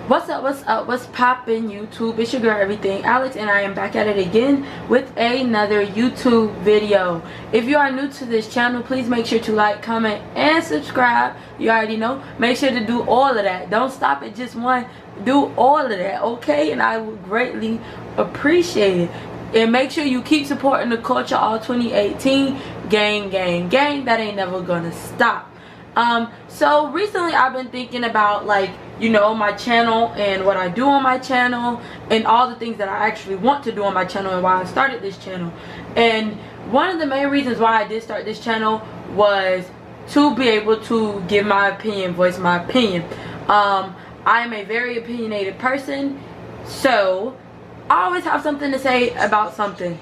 What's up, what's poppin' YouTube? It's your girl Everything Alex, and I am back at it again with another YouTube video. If you are new to this channel, please make sure to like, comment, and subscribe. You already know. Make sure to do all of that. Don't stop at just one. Do all of that, okay? And I would greatly appreciate it. And make sure you keep supporting the Culture All 2018. Gang, gang, gang. That ain't never gonna stop. So recently I've been thinking about, like, you know, my channel and what I do on my channel and all the things that I actually want to do on my channel and why I started this channel. And one of the main reasons why I did start this channel was to be able to give my opinion, voice my opinion. I am a very opinionated person, so I always have something to say about something.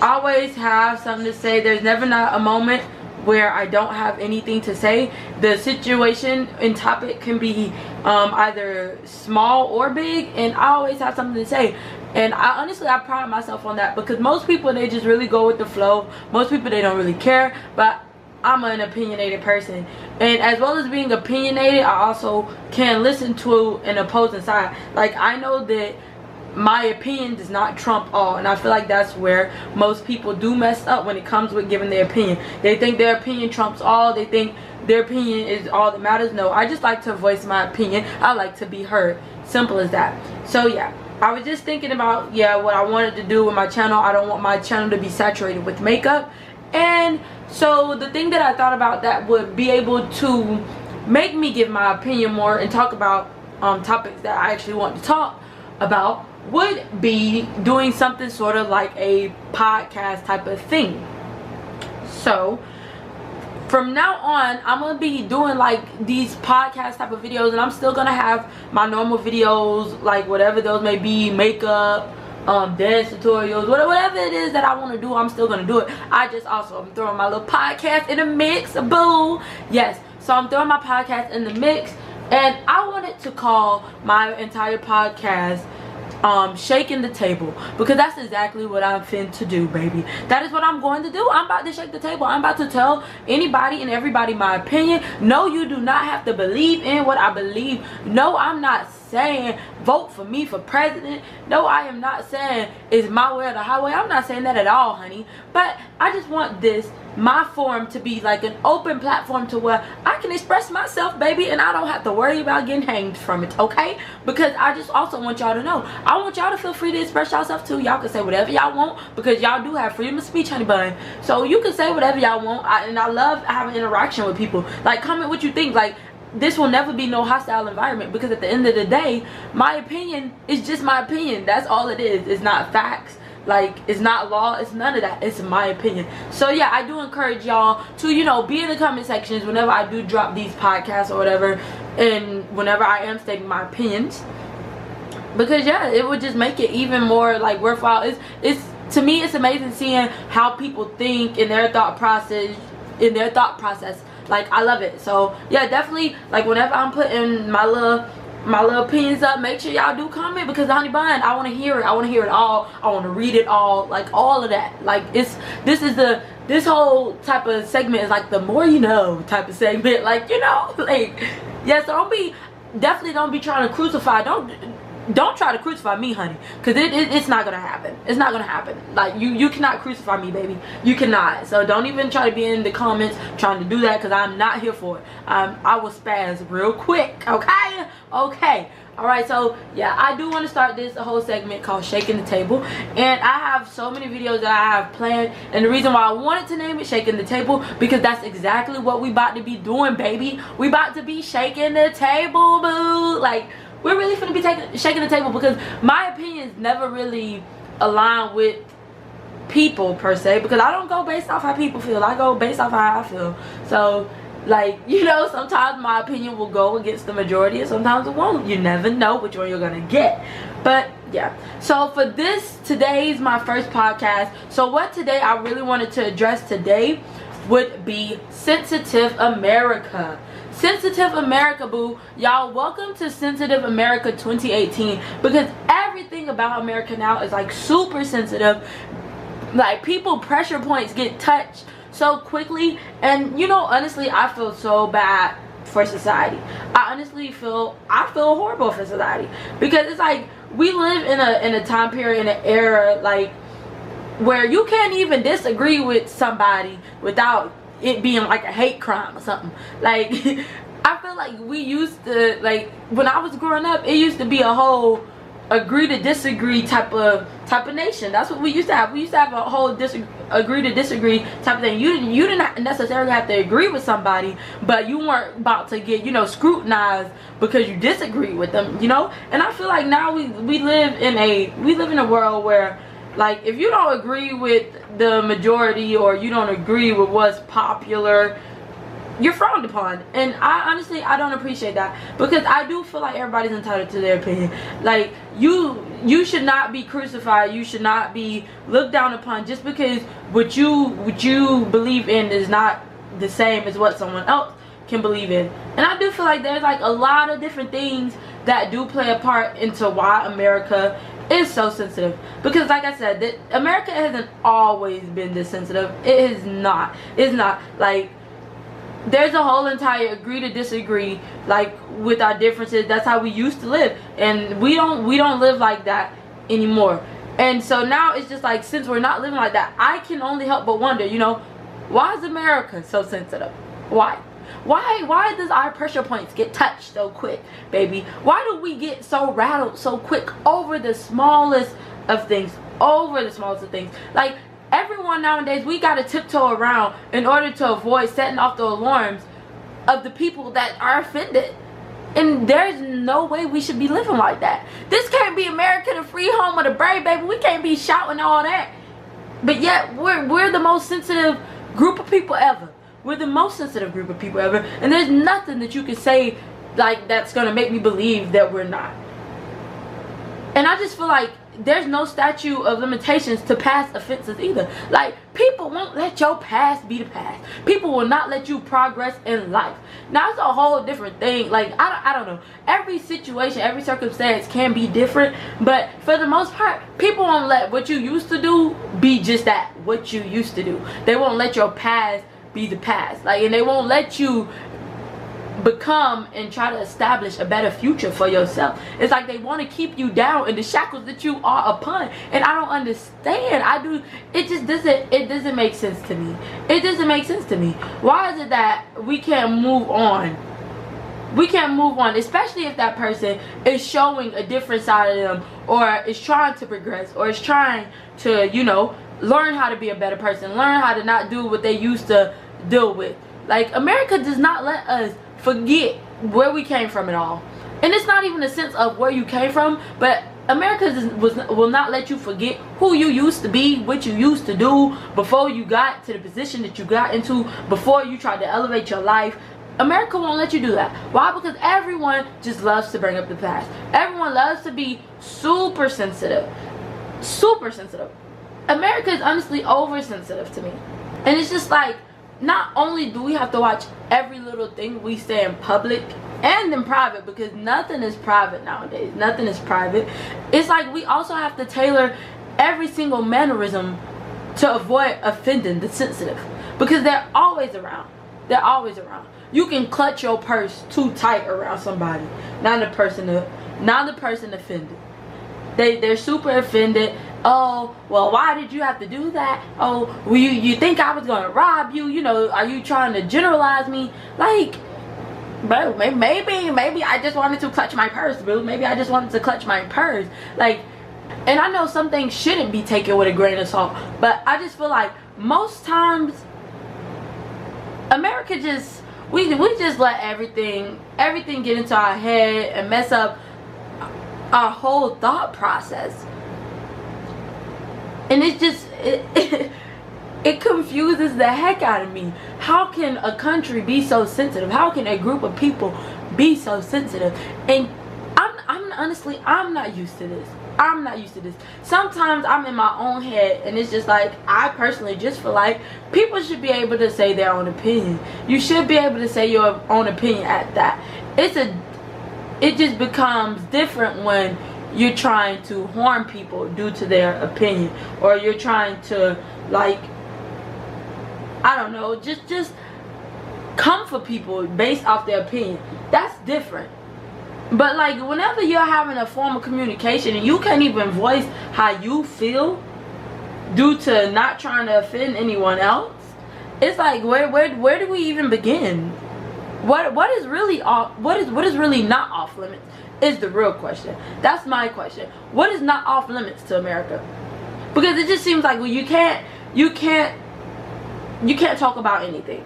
I always have something to say. There's never not a moment where I don't have anything to say. The situation and topic can be either small or big, and I always have something to say. And I honestly pride myself on that, because most people, they just really go with the flow. Most people, they don't really care, but I'm an opinionated person. And as well as being opinionated, I also can listen to an opposing side. Like, I know that my opinion does not trump all, and I feel like that's where most people do mess up when it comes with giving their opinion. They think their opinion trumps all. They think their opinion is all that matters. No, I just like to voice my opinion. I like to be heard. Simple as that. So yeah, I was just thinking about, what I wanted to do with my channel. I don't want my channel to be saturated with makeup, and so the thing that I thought about that would be able to make me give my opinion more and talk about topics that I actually want to talk about would be doing something sort of like a podcast type of thing. So from now on, I'm gonna be doing like these podcast type of videos, and I'm still gonna have my normal videos, like whatever those may be, makeup, dance tutorials, whatever it is that I want to do, I'm still gonna do it. I'm throwing my little podcast in the mix, boo. Yes, so I'm throwing my podcast in the mix, and I wanted to call my entire podcast shaking the table, because that's exactly what I'm finna do, baby. That is what I'm going to do. I'm about to shake the table. I'm about to tell anybody and everybody my opinion. No, you do not have to believe in what I believe. No, I'm not saying vote for me for president. No, I am not saying it's my way or the highway. I'm not saying that at all, honey. But I just want my forum to be like an open platform to where I can express myself, baby, and I don't have to worry about getting hanged from it, okay? Because I just also want y'all to know, I want y'all to feel free to express yourself too. Y'all can say whatever y'all want, because y'all do have freedom of speech, honey bun. So you can say whatever y'all want, and I love having interaction with people. Like, comment what you think. Like, this will never be no hostile environment, because at the end of the day, my opinion is just my opinion. That's all it is. It's not facts. Like, it's not law. It's none of that. It's my opinion. So yeah, I do encourage y'all to, you know, be in the comment sections whenever I do drop these podcasts or whatever, and whenever I am stating my opinions, because yeah, it would just make it even more like worthwhile. It's to me, it's amazing seeing how people think in their thought process. Like, I love it. So yeah, definitely, like, whenever I'm putting my little opinions up, make sure y'all do comment, because honey bun, I want to hear it. I want to hear it all. I want to read it all, like all of that. Like, this whole type of segment is like the more you know type of segment, like, you know, like, yeah. So definitely don't be trying to crucify. Don't try to crucify me, honey, because it's not gonna happen. It's not gonna happen. Like, you cannot crucify me, baby. You cannot. So don't even try to be in the comments trying to do that, because I'm not here for it. I will spaz real quick, okay? Okay. Alright, so yeah, I do want to start this whole segment called Shaking the Table, and I have so many videos that I have planned, and the reason why I wanted to name it Shaking the Table, because that's exactly what we about to be doing, baby. We about to be shaking the table, boo. Like, we're really finna be shaking the table, because my opinions never really align with people per se, because I don't go based off how people feel. I go based off how I feel. So, like, you know, sometimes my opinion will go against the majority, and sometimes it won't. You never know which one you're gonna get. But yeah, so for today's my first podcast. So what today I really wanted to address today would be Sensitive America. Sensitive America, boo. Y'all, welcome to Sensitive America 2018, because everything about America now is like super sensitive. Like, people pressure points get touched so quickly, and you know, honestly, I feel so bad for society. I feel horrible for society, because it's like we live in a time period, in an era, like, where you can't even disagree with somebody without it being like a hate crime or something. Like, I feel like we used to, like, when I was growing up, it used to be a whole agree to disagree type of nation. That's what we used to have. We used to have a whole agree to disagree type of thing. You didn't necessarily have to agree with somebody, but you weren't about to get, you know, scrutinized because you disagree with them, you know. And I feel like now we live in a world where, like, if you don't agree with the majority, or you don't agree with what's popular, you're frowned upon. And I don't appreciate that, because I do feel like everybody's entitled to their opinion. Like, you should not be crucified, you should not be looked down upon just because what you believe in is not the same as what someone else can believe in. And I do feel like there's like a lot of different things that do play a part into why America is so sensitive. Because, like I said, that America hasn't always been this sensitive. It is not. It's not. Like, there's a whole entire agree to disagree, like, with our differences. That's how we used to live, and we don't live like that anymore. And so now it's just like, since we're not living like that, I can only help but wonder, you know, why is America so sensitive? Why does our pressure points get touched so quick, baby? Why do we get so rattled so quick over the smallest of things? Like, everyone nowadays, we gotta tiptoe around in order to avoid setting off the alarms of the people that are offended. And there's no way we should be living like that. This can't be America, the free home of the brave, baby. We can't be shouting all that. But yet, we're the most sensitive group of people ever. We're the most sensitive group of people ever. And there's nothing that you can say, like, that's gonna make me believe that we're not. And I just feel like there's no statute of limitations to past offenses either. Like, people won't let your past be the past. People will not let you progress in life. Now, it's a whole different thing. Like, I don't know. Every situation, every circumstance can be different. But for the most part, people won't let what you used to do be just that, what you used to do. They won't let your past be the past. Like, and they won't let you become and try to establish a better future for yourself. It's like they want to keep you down in the shackles that you are upon. And I don't understand. It doesn't make sense to me. It doesn't make sense to me. Why is it that we can't move on? We can't move on, especially if that person is showing a different side of them, or is trying to progress, or is trying to, you know, learn how to be a better person, learn how to not do what they used to deal with. Like, America does not let us forget where we came from at all. And it's not even a sense of where you came from, but America will not let you forget who you used to be, what you used to do before you got to the position that you got into, before you tried to elevate your life. America won't let you do that. Why? Because everyone just loves to bring up the past. Everyone loves to be super sensitive. Super sensitive. America is honestly oversensitive to me. And it's just like, not only do we have to watch every little thing we say in public and in private, because nothing is private nowadays. Nothing is private. It's like we also have to tailor every single mannerism to avoid offending the sensitive, because they're always around. They're always around. You can clutch your purse too tight around somebody. Now the person offended. They're super offended. Oh, well, why did you have to do that? Oh, well, you think I was gonna rob you? You know, are you trying to generalize me? Like, bro, maybe I just wanted to clutch my purse, bro. Maybe I just wanted to clutch my purse. Like, and I know some things shouldn't be taken with a grain of salt, but I just feel like most times America just we just let everything get into our head and mess up our whole thought process. And it's just it confuses the heck out of me. How can a country be so sensitive? How can a group of people be so sensitive? And I'm honestly, I'm not used to this. I'm not used to this. Sometimes I'm in my own head, and it's just like, I personally just feel like people should be able to say their own opinion. You should be able to say your own opinion at that. It just becomes different when you're trying to harm people due to their opinion, or you're trying to, like, I don't know, just come for people based off their opinion. That's different. But like, whenever you're having a form of communication and you can't even voice how you feel due to not trying to offend anyone else, it's like, where do we even begin? What is really off? What is really not off limits is the real question. That's my question. What is not off limits to America? Because it just seems like, well, you can't talk about anything.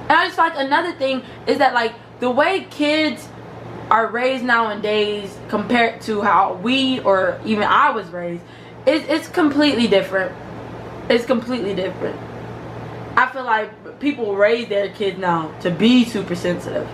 And I just feel like another thing is that, like, the way kids are raised nowadays compared to how we or even I was raised, it's completely different. It's completely different. I feel like people raise their kids now to be super sensitive.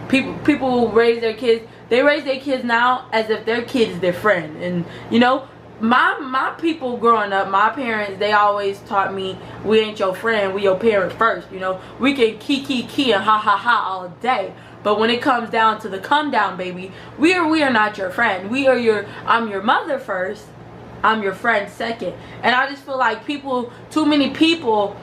People raise their kids. They raise their kids now as if their kid is their friend. And you know, my people growing up, my parents, they always taught me, we ain't your friend, we your parent first. You know, we can key and ha all day, but when it comes down to the come down, baby, we are not your friend. I'm your mother first, I'm your friend second. And I just feel like too many people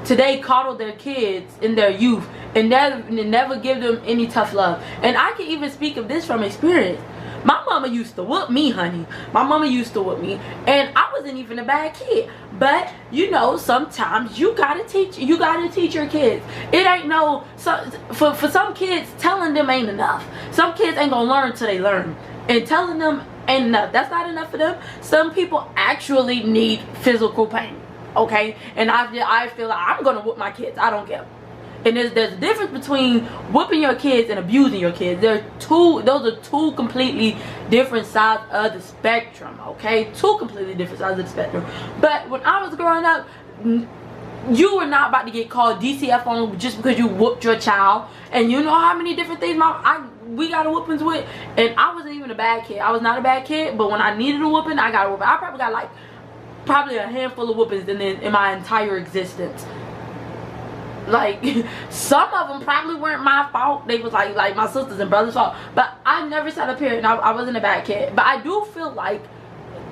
today coddle their kids in their youth and never give them any tough love. And I can even speak of this from experience. My mama used to whoop me, honey. My mama used to whoop me, and I wasn't even a bad kid. But you know, sometimes you gotta teach your kids. It ain't no, for some kids, telling them ain't enough. Some kids ain't gonna learn till they learn, and telling them ain't enough. That's not enough for them. Some people actually need physical pain, okay? And I feel like I'm gonna whoop my kids. I don't care. And there's a difference between whooping your kids and abusing your kids. Those are two completely different sides of the spectrum, okay? Two completely different sides of the spectrum. But when I was growing up, you were not about to get called DCF on just because you whooped your child. And you know how many different things we got a whoopings with. And I wasn't even a bad kid. I was not a bad kid, but when I needed a whooping, I got a whooping. I probably got like a handful of whoopings in my entire existence. Like, some of them probably weren't my fault. They was like my sisters and brothers' fault. But I never sat up here and I wasn't a bad kid. But I do feel like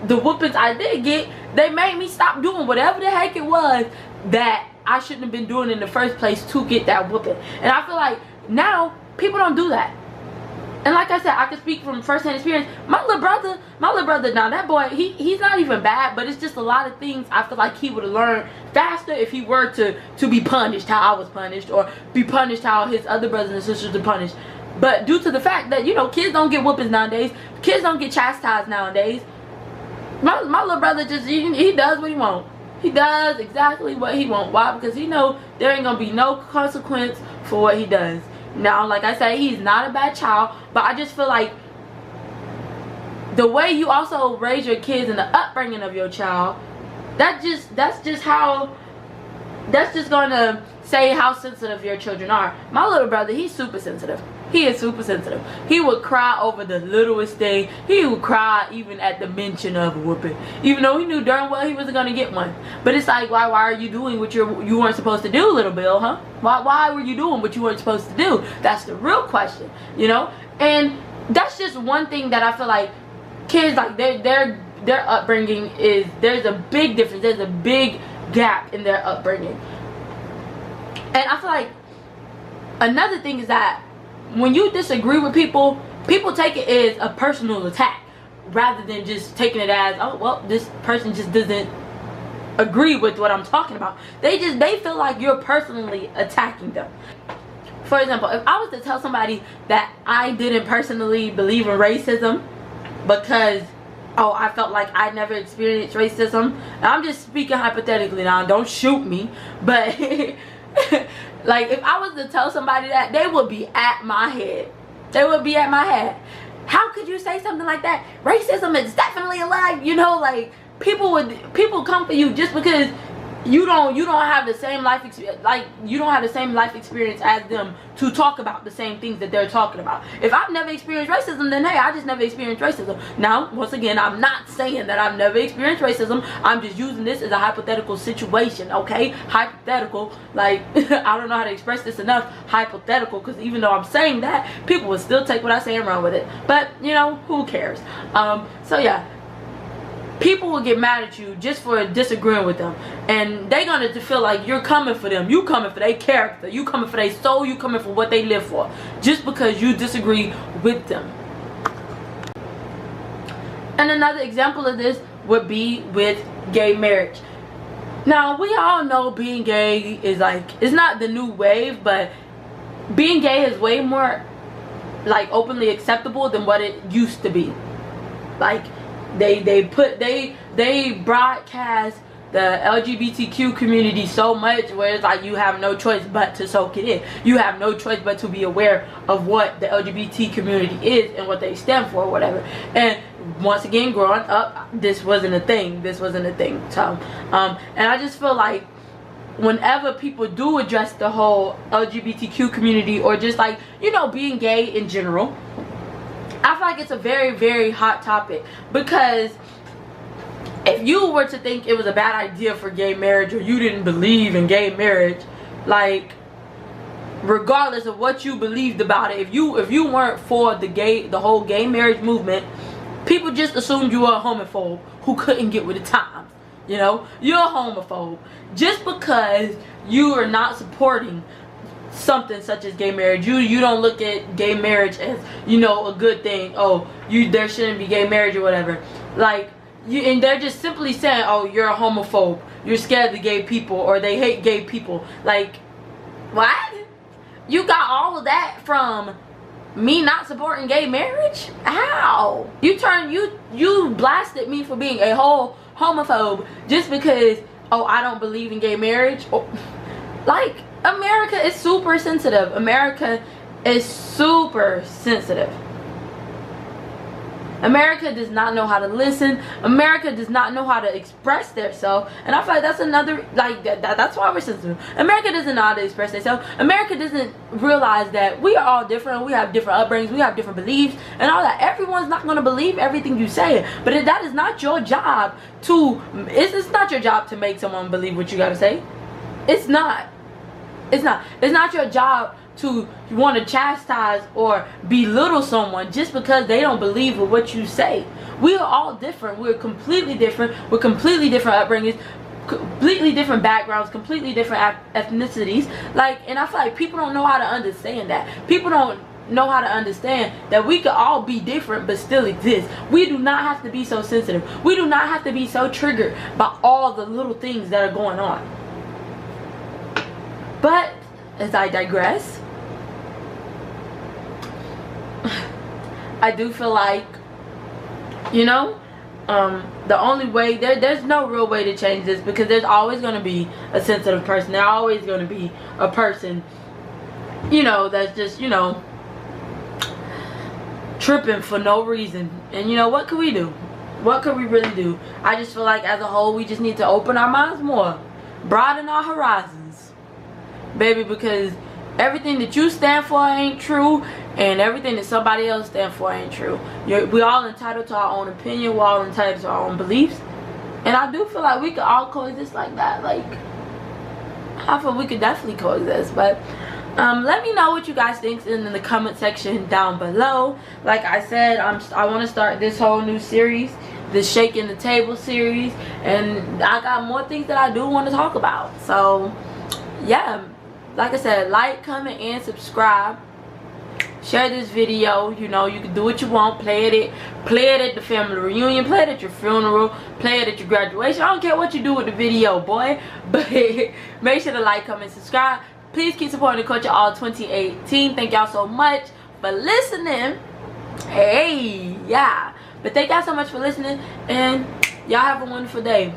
the whoopings I did get, they made me stop doing whatever the heck it was that I shouldn't have been doing in the first place to get that whooping. And I feel like now people don't do that. And like I said, I can speak from first-hand experience. My little brother, now that boy, he's not even bad, but it's just a lot of things I feel like he would have learned faster if he were to be punished how I was punished, or be punished how his other brothers and sisters are punished. But due to the fact that, you know, kids don't get whoopings nowadays, kids don't get chastised nowadays, my little brother just, he does what he wants. He does exactly what he wants. Why? Because he know there ain't gonna be no consequence for what he does. Now, like I said, he's not a bad child, but I just feel like the way you also raise your kids and the upbringing of your child, that's just gonna say how sensitive your children are. My little brother, he's super sensitive. He is super sensitive. He would cry over the littlest thing. He would cry even at the mention of a whooping, even though he knew darn well he wasn't gonna get one. But it's like, why are you doing what you weren't supposed to do, little Bill, huh? Why were you doing what you weren't supposed to do? That's the real question, you know. And that's just one thing that I feel like kids, like their upbringing is, there's a big difference. There's a big gap in their upbringing. And I feel like another thing is that when you disagree with people take it as a personal attack rather than just taking it as, oh, well, this person just doesn't agree with what I'm talking about. They feel like you're personally attacking them. For example, if I was to tell somebody that I didn't personally believe in racism because, oh, I felt like I never experienced racism. I'm just speaking hypothetically now, don't shoot me, but like, if I was to tell somebody that, they would be at my head. They would be at my head. How could you say something like that? Racism is definitely alive. You know, like, people come for you just because you don't have the same life experience. Like, you don't have the same life experience as them to talk about the same things that they're talking about. If I've never experienced racism, then hey, I just never experienced racism. Now, once again, I'm not saying that I've never experienced racism. I'm just using this as a hypothetical situation, okay? Hypothetical, like, I don't know how to express this enough. Hypothetical, because even though I'm saying that, people will still take what I say and run with it. But, you know, who cares? So yeah. people will get mad at you just for disagreeing with them, and they're gonna feel like you're coming for them, you coming for their character, you coming for their soul, you coming for what they live for, just because you disagree with them. And another example of this would be with gay marriage. Now, we all know being gay is like, it's not the new wave, but being gay is way more like openly acceptable than what it used to be. Like, they broadcast the LGBTQ community so much where it's like you have no choice but to soak it in. You have no choice but to be aware of what the LGBT community is and what they stand for or whatever. And once again, growing up, this wasn't a thing. So and I just feel like whenever people do address the whole LGBTQ community, or just like, you know, being gay in general, I feel like it's a very, very hot topic. Because if you were to think it was a bad idea for gay marriage, or you didn't believe in gay marriage, like, regardless of what you believed about it, if you weren't for the whole gay marriage movement, people just assumed you were a homophobe who couldn't get with the times. You know, you're a homophobe just because you are not supporting something such as gay marriage. You don't look at gay marriage as, you know, a good thing. Oh, there shouldn't be gay marriage or whatever. Like, and they're just simply saying, oh, you're a homophobe, you're scared of gay people, or they hate gay people. Like, what? You got all of that from me not supporting gay marriage? How? You blasted me for being a whole homophobe just because, oh, I don't believe in gay marriage? Or, like, America is super sensitive. America is super sensitive. America does not know how to listen. America does not know how to express themselves. And I feel like that's another, like, that's why we're sensitive. America doesn't know how to express themselves. America doesn't realize that we are all different. We have different upbringings. We have different beliefs and all that. Everyone's not going to believe everything you say. But that is not your job to, it's not your job to make someone believe what you got to say. It's not. It's not your job to want to chastise or belittle someone just because they don't believe in what you say. We are all different. We're completely different. We're completely different upbringings, completely different backgrounds, completely different ethnicities. Like, and I feel like people don't know how to understand that. People don't know how to understand that we could all be different but still exist. We do not have to be so sensitive. We do not have to be so triggered by all the little things that are going on. But as I digress, I do feel like, you know, the only way, there's no real way to change this, because there's always going to be a sensitive person. There's always going to be a person, you know, that's just, you know, tripping for no reason. And, you know, what could we do? What could we really do? I just feel like as a whole, we just need to open our minds more, broaden our horizons, baby, because everything that you stand for ain't true, and everything that somebody else stand for ain't true. We all entitled to our own opinion. We're all entitled to our own beliefs. And I do feel like we could all coexist like that. Like, I feel we could definitely coexist. But let me know what you guys think in the comment section down below. Like I said, I want to start this whole new series, this Shaking the Table series. And I got more things that I do want to talk about. So, yeah. Like I said, like, comment, and subscribe. Share this video. You know, you can do what you want. Play it at the family reunion. Play it at your funeral. Play it at your graduation. I don't care what you do with the video, boy. But make sure to like, comment, subscribe. Please keep supporting the Culture All 2018. Thank y'all so much for listening. Hey, yeah. But thank y'all so much for listening. And y'all have a wonderful day.